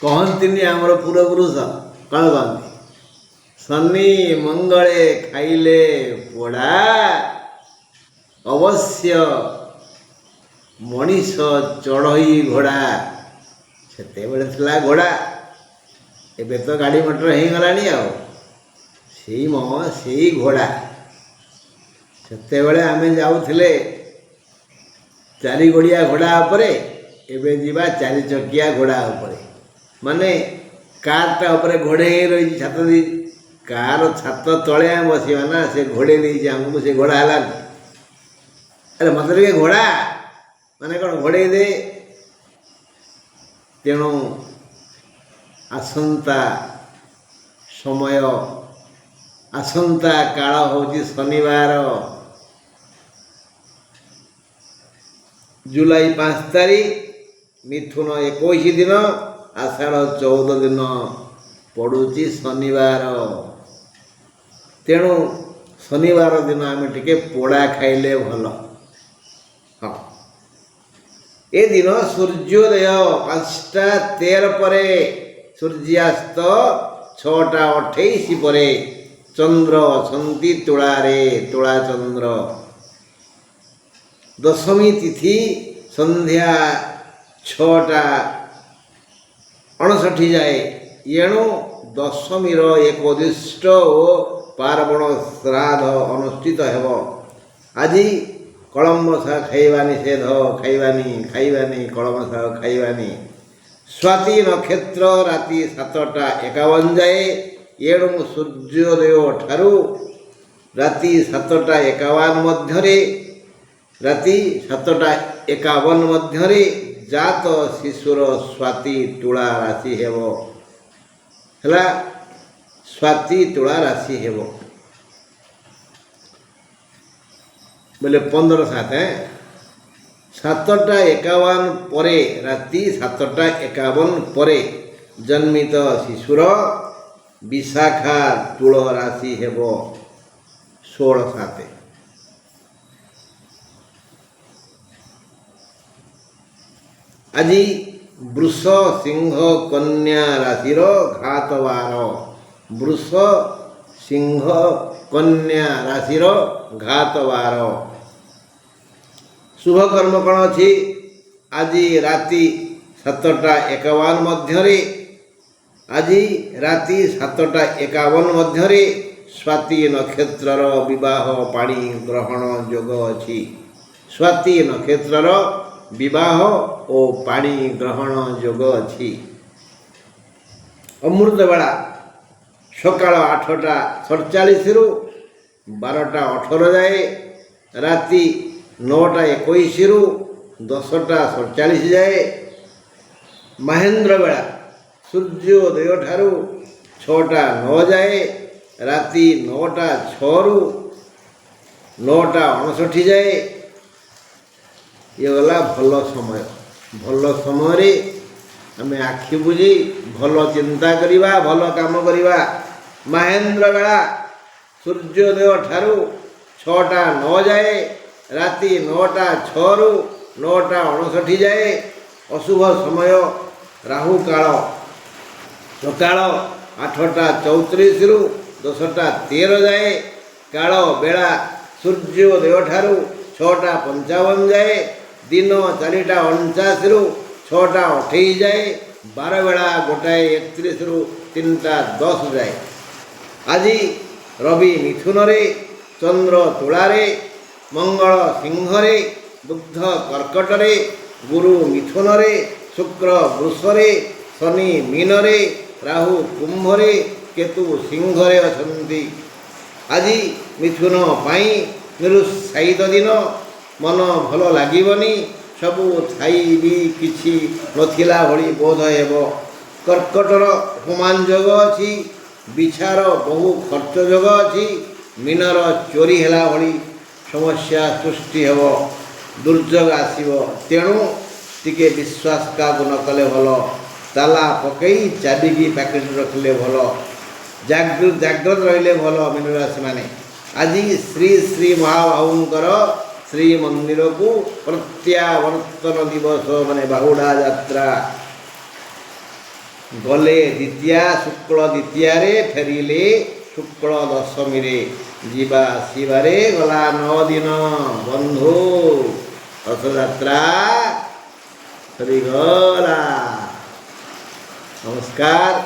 कहन्तिनि आमर पूर्वपुरुष कौन कहती शनि मंगले खाइले पोड़ा अवश्य मनीष चढ़ई घोड़ा से घोड़ा एबे तो गाड़ी मोटर हो गलानी से घोड़ा से आम जाऊले चारि गोड़िया घोड़ा उपरे एबे जीवा चारि चकिया घोड़ा उपरे माने कारटा उपरे घोड़े रही छात दी कार छात तले आम बसवा ना से घोड़े देती आमको से घोड़ा है अरे मत घोड़ा माने कौन घोड़े दे तेणु आसंता समय आसंता काल हूँ शनिवार जुलाई 5 तारीख मिथुन 21 दिन आषाढ़ 14 दिन पड़ुची शनिवार तेणु शनिवार दिन आम टिके पोड़ा खाइले भल हाँ ए दिन सूर्योदय 5:13 पर सूर्यास्त 6:28 पर चंद्र अछंती तुलारे तुला चंद्र दशमी तिथि संध्या 6:59 जाए एणु दशमीर एक उद्दिष्ट और पार्वण श्राद्ध अनुष्ठित हेब आज कलम शाग खाइबा निषेध खाइबानी खाइबानी कलम शाग खाइबानी स्वाति नक्षत्र राति 7:51 जाए एणु सूर्योदय ठारू राति 7:51 मध्य राति 7:51 मध्य जात शिशुर स्वाति तुला राशि हेला स्वाति तुला राशि हेब बोले 15/7 7:51 परे राति 7:51 परे जन्मित शिशुर विशाखा तुल राशि हेब 16/7 आज वृष सिंह कन्या राशि घातवार वृष सिंह कन्या राशि घातवार शुभ कर्म कौन अच्छी आज राति 7:51 मध्य आज राति 7:51 मध्य स्वाति नक्षत्रर विवाह पाणी ग्रहण योग अच्छी स्वाति नक्षत्रर विवाह और पाणी ग्रहण योग अच्छी अमृत बेला सकाल 8:47 रु 12:18 जाए राति 9:21 रु 10:47 जाए महेंद्र बेला सूर्योदय ठारू 6:09 जाए राति 9:06 रु 9:59 जाए ये गला भल समय आम आखि बुझी भल चिंता करिबा भल काम करिबा महेंद्र बेला सूर्योदय ठारू 6:09 जाए राति 9:06 रु 9:59 जाए अशुभ समय राहु काल सकाल 8:34 रु 10:13 जाए काल बेला सूर्योदय ठारू 6:55 जाए दिन 4:49 रु 6:28 जाए 12 बेला 1:31 रु 3:10 जाए आज रवि मिथुन रे चंद्र तुलारे मंगल सिंह रे बुध कर्कट रे गुरु मिथुन रे शुक्र वृष रे शनि मीन रे राहु कुंभ रे केतु सिंह रे अछंती आज मिथुन पाई निरुत्साहित दिन मन भल लगिबनी सबू थाई भी किछि नथिला भली बोध हेब कर्कटर अपमान योग अच्छी बिछार बहु खर्च योग अच्छी मीनर चोरी हेला भली समस्या सृष्टि हेब दुर्योग आसीब तेणु टिके विश्वास का न कले भल ताला पकई चाबिकी पैकेट रखिले भल जाग्रत रहिले भल मीन राशि माने आज श्री श्री महाबाहुंकर श्री मंदिर को प्रत्यावर्तन दिवस माने बाहुड़ा यात्रा गले द्वितीया शुक्ल द्वितीय फेरिले शुक्ल दशमी जीवा आसबारे गला 9 दिन बंधु रथयात्रा सरीगला। नमस्कार।